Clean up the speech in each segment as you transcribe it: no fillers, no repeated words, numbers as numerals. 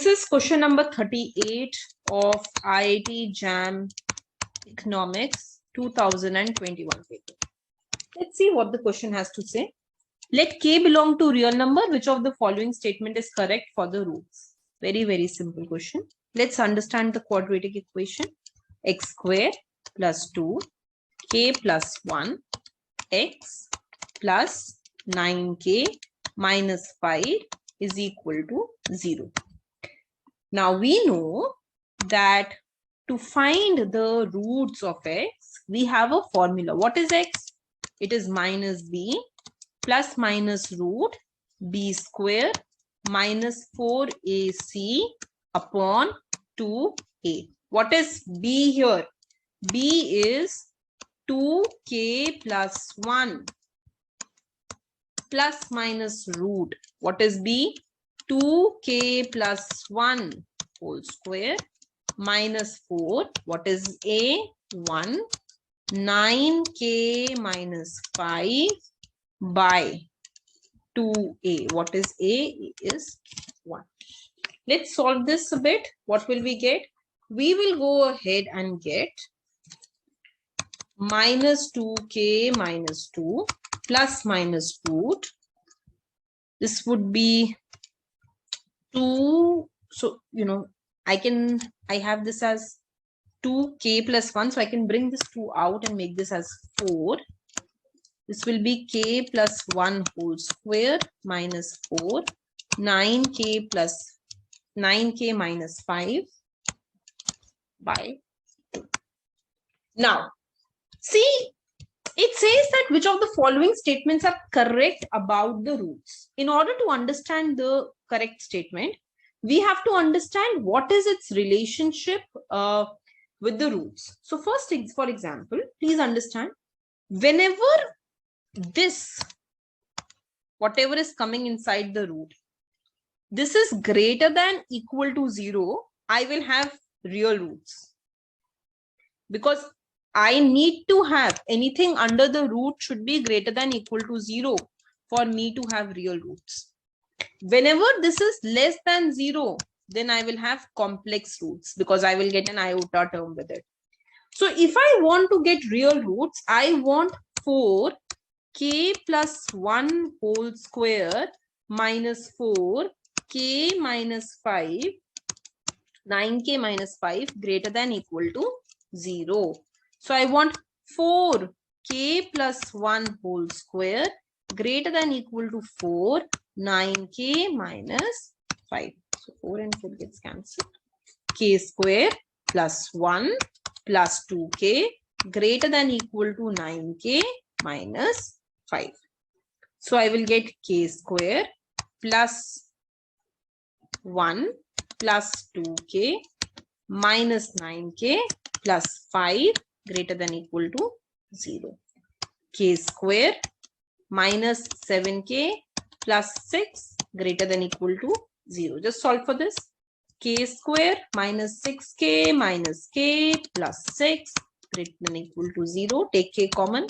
is question number 38 of IIT JAM Economics 2021 paper. Let's see what the question has to say. Let K belong to real number. Which of the following statement is correct for the roots? Very, very simple question. Let's understand the quadratic equation. X square plus 2, K plus 1, X plus 9K minus 5 is equal to 0. Now we know that to find the roots of X, we have a formula. What is X? It is minus B plus minus root B square minus 4AC upon 2A. What is B here? B is 2K plus 1 plus minus root. What is B? 2K plus 1 whole square minus 4. What is A? 1. 9K minus 5 by 2A. What is A? Is 1. Let's solve this a bit. What will we get? We will go ahead and get minus 2K minus 2 plus minus root. This would be 2. So, I have this as 2K plus 1. So I can bring this 2 out and make this as 4. This will be K plus 1 whole square minus 4. 9K minus 5 by 2. Now, see, it says that which of the following statements are correct about the roots. In order to understand the correct statement, we have to understand what is its relationship with the roots. So first, for example, please understand, whenever this, whatever is coming inside the root, this is greater than equal to 0, I will have real roots. Because I need to have anything under the root should be greater than equal to 0 for me to have real roots. Whenever this is less than 0, then I will have complex roots because I will get an iota term with it. So if I want to get real roots, I want 4K plus 1 whole square minus 4K minus 5, 9K minus 5 greater than equal to 0. So I want 4K plus 1 whole square greater than equal to 4, 9K minus 5. So 4 and 4 gets cancelled. K square plus 1 plus 2K greater than equal to 9K minus 5. So I will get K square plus 1 plus 2K minus 9K plus 5 greater than equal to 0. K square minus 7K plus 6 greater than equal to 0. Just solve for this. K square minus 6K minus K plus 6 greater than equal to 0. Take K common.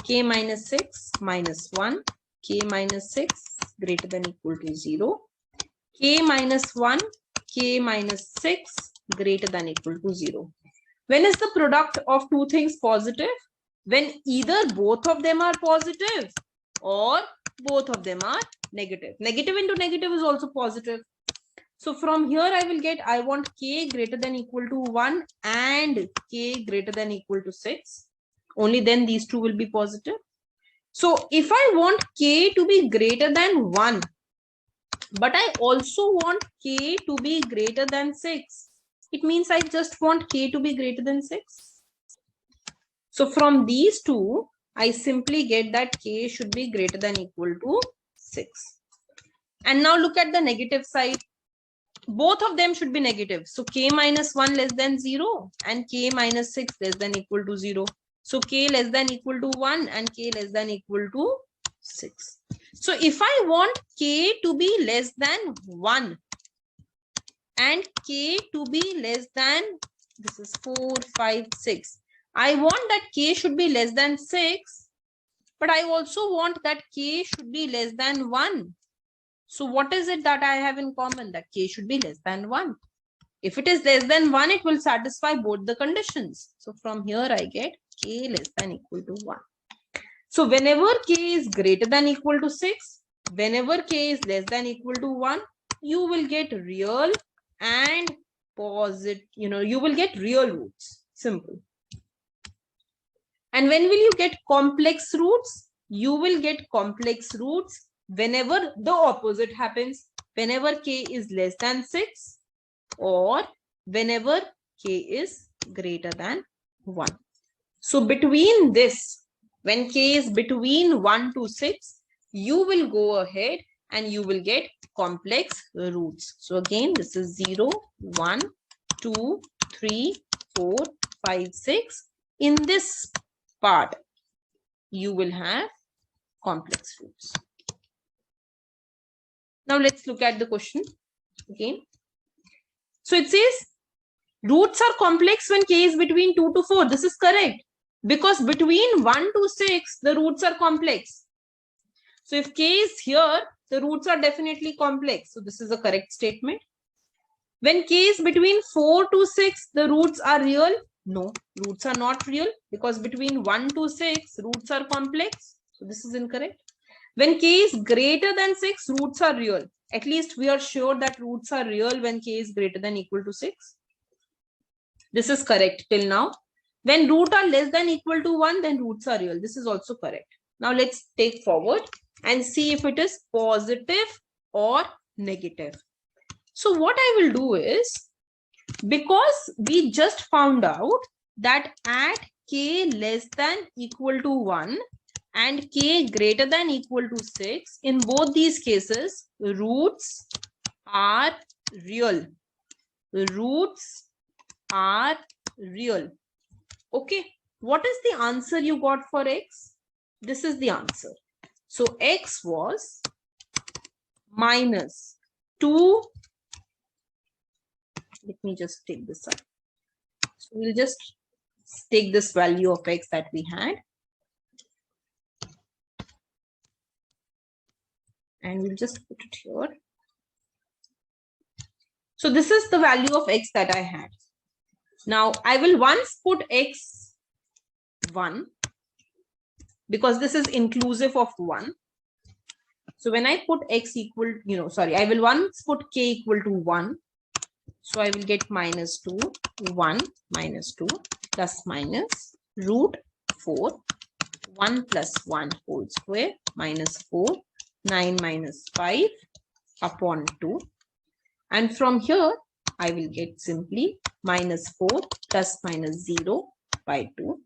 K minus 6 minus 1. K minus 6 greater than equal to 0. K minus 1. K minus 6 greater than equal to 0. When is the product of two things positive? When either both of them are positive or both of them are negative. Negative into negative is also positive. So from here I will get, I want K greater than equal to 1 and K greater than equal to 6. Only then these two will be positive. So if I want K to be greater than 1, but I also want K to be greater than 6, it means I just want K to be greater than 6. So from these two, I simply get that K should be greater than equal to 6. And now look at the negative side. Both of them should be negative. So K minus 1 less than 0 and K minus 6 less than equal to 0. So K less than equal to 1 and K less than equal to 6. So if I want K to be less than 1 and K to be less than, this is 4, 5, 6. I want that K should be less than 6, but I also want that K should be less than 1. So what is it that I have in common? That k should be less than 1. If it is less than 1, it will satisfy both the conditions. So from here I get k less than equal to 1. So whenever k is greater than equal to 6, whenever k is less than equal to 1, you will get real and positive, you will get real roots. Simple. And when will you get complex roots? You will get complex roots whenever the opposite happens. Whenever k is less than 6 or whenever k is greater than 1. So between this, when k is between 1 to 6, you will go ahead and you will get complex roots. So again, this is 0, 1, 2, 3, 4, 5, 6. In this part, you will have complex roots. Now let's look at the question again. So it says roots are complex when k is between 2 to 4. This is correct because between 1 to 6, the roots are complex. So if k is here, the roots are definitely complex. So this is a correct statement. When k is between 4 to 6, the roots are real. No, roots are not real because between 1 to 6, roots are complex. So this is incorrect. When k is greater than 6, roots are real. At least we are sure that roots are real when k is greater than equal to 6. This is correct till now. When root are less than equal to 1, then roots are real. This is also correct. Now let's take forward and see if it is positive or negative. So what I will do is, because we just found out that at k less than equal to 1 and k greater than equal to 6, in both these cases, roots are real. Roots are real. Okay, what is the answer you got for x? This is the answer. So x was minus 2. Let me just take this up. So we'll just take this value of x that we had. And we'll just put it here. So this is the value of x that I had. Now I will once put x 1 because this is inclusive of 1. So when I put x equal, I will once put k equal to 1. So I will get minus 2, 1, minus 2, plus minus root 4, 1 plus 1 whole square, minus 4, 9 minus 5 upon 2. And from here, I will get simply minus 4 plus minus 0 by 2.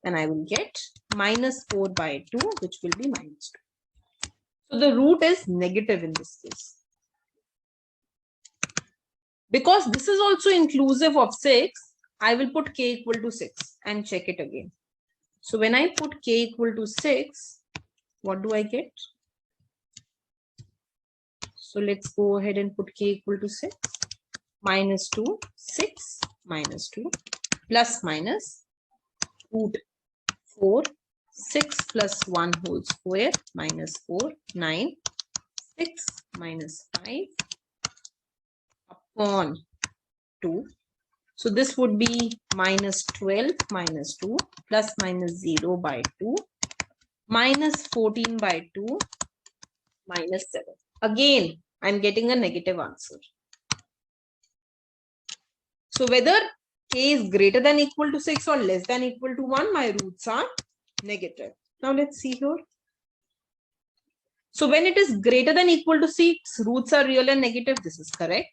And I will get minus 4 by 2, which will be minus 2. So the root is negative in this case. Because this is also inclusive of 6, I will put k equal to 6 and check it again. So when I put k equal to 6, what do I get? So let's go ahead and put k equal to 6. Minus 2, 6, minus 2, plus minus root 4, 6 plus 1 whole square, minus 4, 9, 6 minus 5 upon 2. So this would be minus 12 minus 2 plus minus 0 by 2 minus 14 by 2 minus 7. Again, I'm getting a negative answer. So whether k is greater than equal to 6 or less than equal to 1, my roots are negative. Now let's see here. So when it is greater than equal to 6, roots are real and negative. This is correct.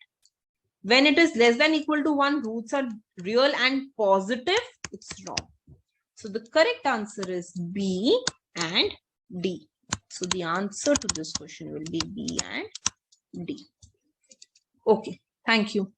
When it is less than equal to 1, roots are real and positive. It's wrong. So the correct answer is B and D. So the answer to this question will be B and D. Okay, thank you.